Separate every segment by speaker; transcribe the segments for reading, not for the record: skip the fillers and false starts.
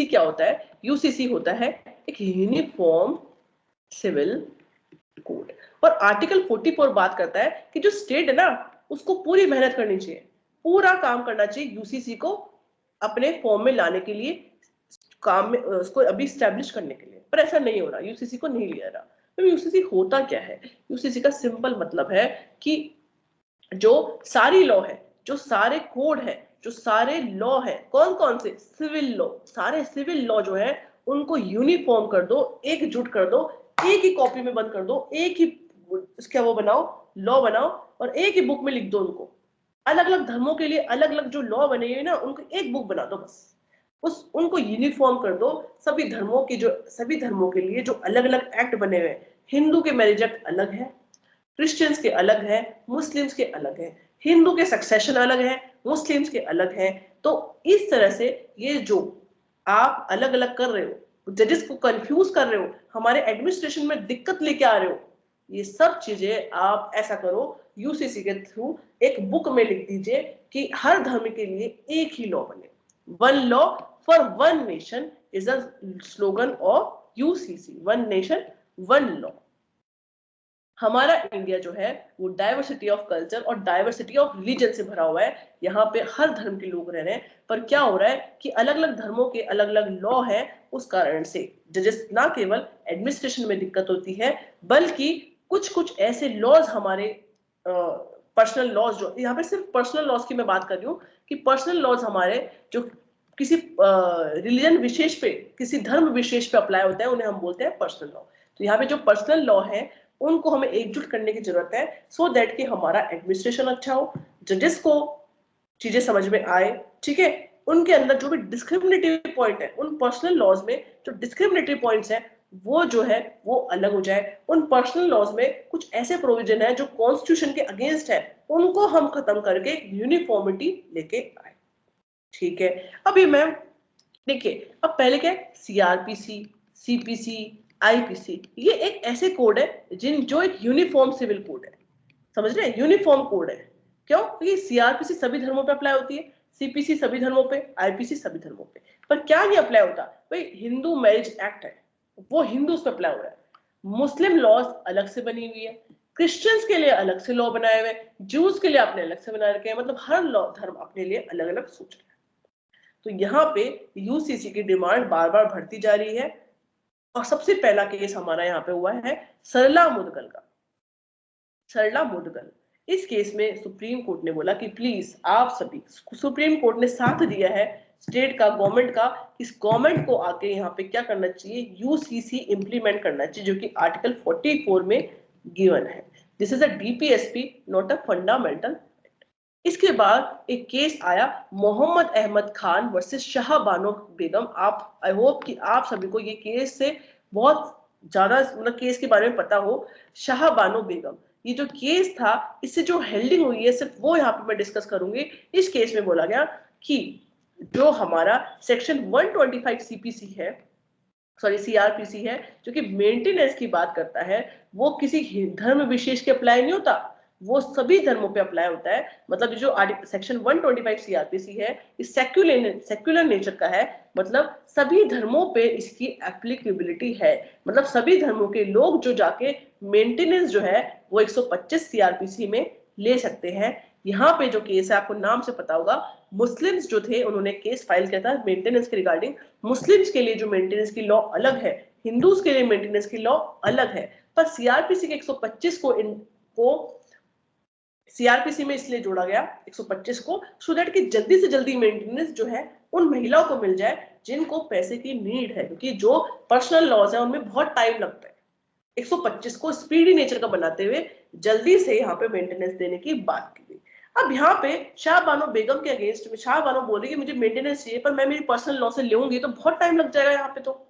Speaker 1: क्या होता है? यूसीसी होता है एक यूनिफॉर्म सिविल कोड। और आर्टिकल 44 बात करता है कि जो स्टेट है ना उसको पूरी मेहनत करनी चाहिए, पूरा काम करना चाहिए यूसीसी को अपने फॉर्म में लाने के लिए, काम में उसको अभी स्टैब्लिश करने के लिए। पर ऐसा नहीं हो रहा, यूसीसी को नहीं लिया रहा। तो यूसीसी होता क्या है? यूसीसी का सिंपल मतलब है कि जो सारी लॉ है, जो सारे कोड है, जो सारे लॉ है, कौन कौन से? सिविल लॉ, सारे सिविल लॉ जो है उनको यूनिफॉर्म कर दो, एकजुट कर दो, एक ही कॉपी में बंद कर दो, एक ही क्या वो बनाओ, लॉ बनाओ और एक ही बुक में लिख दो उनको। अलग अलग धर्मों के लिए अलग अलग जो लॉ बने हुए ना उनको एक बुक बना दो बस, उनको यूनिफॉर्म कर दो। सभी धर्मों के लिए जो अलग अलग एक्ट बने हुए हैं, हिंदू के मैरिज एक्ट अलग है, क्रिश्चियंस के अलग है, मुस्लिम्स के अलग है, हिंदू के सक्सेशन अलग है, मुस्लिम्स के अलग है। तो इस तरह से ये जो आप अलग अलग कर रहे हो, जजेस को कंफ्यूज कर रहे हो, हमारे एडमिनिस्ट्रेशन में दिक्कत लेके आ रहे हो, ये सब चीजें आप ऐसा करो, यूसीसी के थ्रू एक बुक में लिख दीजिए कि हर धर्म के लिए एक ही लॉ बने। One law for one nation is a slogan of UCC, one nation one law. हमारा इंडिया जो है वो डाइवर्सिटी ऑफ कल्चर और डाइवर्सिटी ऑफ रिलीजन से भरा हुआ है। यहाँ पे हर धर्म के लोग रह रहे हैं, पर क्या हो रहा है कि अलग अलग धर्मों के अलग अलग लॉ है, उस कारण से जजेस ना केवल एडमिनिस्ट्रेशन में दिक्कत होती है, बल्कि कुछ कुछ ऐसे लॉज हमारे पर्सनल लॉज, जो यहाँ पे सिर्फ पर्सनल लॉज की मैं बात कर रही हूँ कि पर्सनल लॉज हमारे जो किसी रिलीजन विशेष पे, किसी धर्म विशेष पे अप्लाई होता है, उन्हें हम बोलते हैं पर्सनल लॉ। तो यहाँ पे जो पर्सनल लॉ है उनको हमें एकजुट करने की जरूरत है, सो दैट कि हमारा एडमिनिस्ट्रेशन अच्छा हो, जजेस को चीजें समझ में आए, ठीक है। उनके अंदर जो भी डिस्क्रिमिनेटिव पॉइंट है, उन पर्सनल लॉज में जो डिस्क्रिमिनेटिव पॉइंट्स है वो जो है वो अलग हो जाए। उन पर्सनल लॉज में कुछ ऐसे प्रोविजन है जो कॉन्स्टिट्यूशन के अगेंस्ट है, उनको हम खत्म करके यूनिफॉर्मिटी लेके आए, ठीक है। अभी मैम देखिए, अब पहले क्या है, सीआरपीसी, सीपीसी, आईपीसी, ये एक ऐसे कोड है जो एक यूनिफॉर्म सिविल कोड है, समझ रहे हैं, यूनिफॉर्म कोड है। क्यों? क्योंकि सीआरपीसी सभी धर्मों पे अप्लाई होती है, सीपीसी सभी धर्मों पे, आईपीसी सभी धर्मों पे। पर क्या नहीं अप्लाई होता भाई? हिंदू मैरिज एक्ट है, वो हिंदूज पे अप्लाई हो रहा है। मुस्लिम लॉज अलग से बनी हुई है, क्रिश्चियंस के लिए अलग से लॉ बनाए हुए, जूस के लिए आपने अलग से बना रखे हैं, मतलब हर लॉ धर्म अपने लिए अलग अलग सोच रहे हैं। तो यहाँ पे यूसीसी की डिमांड बार बार बढ़ती जा रही है। और सबसे पहला केस हमारा यहाँ पे हुआ है सरला मुदगल का। सरला मुदगल, इस केस में सुप्रीम कोर्ट ने बोला कि प्लीज आप सभी, सुप्रीम कोर्ट ने साथ दिया है स्टेट का, गवर्नमेंट का, इस गवर्नमेंट को आके यहाँ पे क्या करना चाहिए, यूसीसी इंप्लीमेंट करना चाहिए, जो कि आर्टिकल 44 में गिवन है। This is a DPSP, not a fundamental. इसके बाद एक केस आया मोहम्मद अहमद खान वर्सेस शाह बानो बेगम। आप, आई होप कि आप सभी को ये केस से बहुत ज्यादा मतलब केस के बारे में पता हो। शाह बानो बेगम, ये जो केस था, इससे जो हेल्डिंग हुई है सिर्फ वो यहाँ पे मैं डिस्कस करूंगी। इस केस में बोला गया कि जो हमारा सेक्शन 125 सीपीसी है, सॉरी सीआरपीसी है, जो कि मेंटेनेंस की बात करता है, वो किसी धर्म विशेष के अप्लाई नहीं होता, वो सभी धर्मों पे अप्लाई होता है। मतलब जो सेक्शन 125 सीआरपीसी है, इस सेक्युलर नेचर का है, मतलब सभी धर्मों पे इसकी एप्लीकेबिलिटी है। मतलब सभी धर्मों के लोग जो जाके मेंटेनेंस जो है वो 125 सीआरपीसी में ले सकते हैं। यहाँ पे जो केस है, आपको नाम से पता होगा, मुस्लिम्स जो थे उन्होंने केस फाइल किया था मेंटेनेंस के रिगार्डिंग। मुस्लिम्स के लिए जो मेंटेनेंस की लॉ अलग है, हिंदूज के लिए मेंटेनेंस की लॉ अलग है। पर सीआरपीसी के 125 को सीआरपीसी में इसलिए जोड़ा गया 125 को, सो दैट कि जल्दी से जल्दी मेंटेनेंस जो है उन महिलाओं को मिल जाए जिनको पैसे की नीड है, क्योंकि जो पर्सनल लॉज है उनमें बहुत टाइम लगता है। 125 को स्पीडी नेचर का बनाते हुए जल्दी से यहाँ पे मेंटेनेंस देने की बात की गई। अब यहाँ पे शाह बानो बेगम के अगेंस्ट में शाह बानो बोल रही है कि मुझे मेंटेनेंस चाहिए, पर मैं मेरी पर्सनल लॉ से लूंगी तो बहुत टाइम लग जाएगा यहाँ पे, तो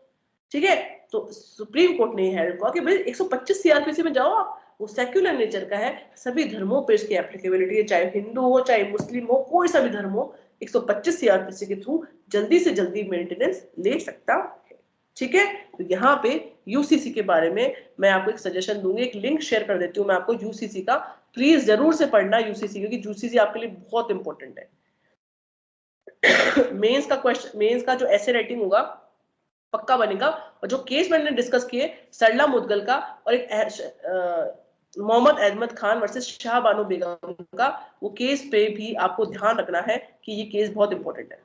Speaker 1: ठीक है। तो सुप्रीम कोर्ट ने हेल्ड कहा कि भाई 125 सीआरपीसी में जाओ आप, वो सेक्युलर नेचर का है, सभी धर्मों पे इसकी एप्लीकेबिलिटी है, चाहे हिंदू हो चाहे मुस्लिम हो, कोई सा भी धर्म हो, 125 सीआरपीसी के थ्रू जल्दी से जल्दी मेंटेनेंस ले सकता है, ठीक है। तो यहाँ पे यूसीसी के बारे में मैं आपको एक सजेशन दूंगी, एक लिंक शेयर कर देती हूँ मैं आपको यूसीसी का, प्लीज जरूर से पढ़ना यूसीसी, क्योंकि यूसीसी आपके लिए बहुत इंपॉर्टेंट है। मेंस का क्वेश्चन, मेंस का जो ऐसे राइटिंग होगा पक्का बनेगा। और जो केस मैंने डिस्कस किए सरला मुदगल का और एक मोहम्मद अहमद खान वर्सेस शाह बानो बेगम का, वो केस पे भी आपको ध्यान रखना है कि ये केस बहुत इंपॉर्टेंट है।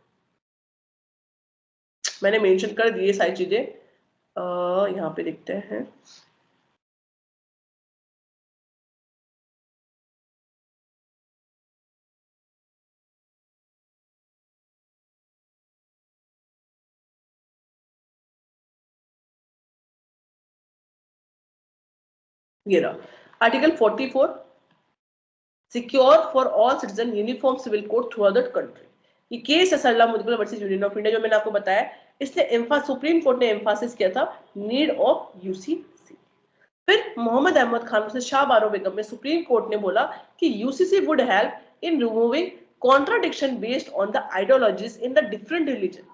Speaker 1: मैंने मेंशन कर दी ये सारी चीजें, यहाँ पे देखते हैं। ये रहा article 44, secure for all citizen uniform civil code throughout the country. ये केस है Sarla Mudgal versus union of India, जो मैंने आपको बताया। इसने सुप्रीम कोर्ट ने एम्फासिस किया था नीड ऑफ यूसीसी। फिर मोहम्मद अहमद खान वर्सेस शाह बानो बेगम में सुप्रीम कोर्ट ने बोला कि UCC would help in removing contradiction based on the ideologies in the different religion.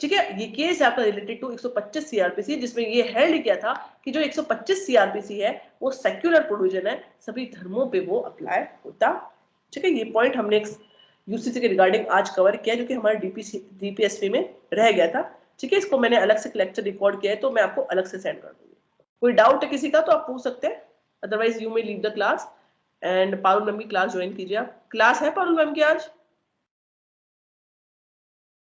Speaker 1: ठीक है, ये केस है आपका रिलेटेड टू 125 सीआरपीसी, जिसमें ये हेल्ड किया था कि जो 125 सीआरपीसी है वो सेक्युलर प्रोविजन है, सभी धर्मों पे वो अप्लाई होता। ठीक है, ये पॉइंट हमने यूसीसी के रिगार्डिंग आज कवर किया, जो कि हमारे डीपीएसपी में रह गया था। ठीक है, इसको मैंने अलग से लेक्चर रिकॉर्ड किया है, तो मैं आपको अलग से सेंड कर दूंगी। कोई डाउट है किसी का तो आप पूछ सकते हैं, otherwise you may leave the class and Parul ma'am की क्लास ज्वाइन कीजिए आप। क्लास है पारुल मैम की आज?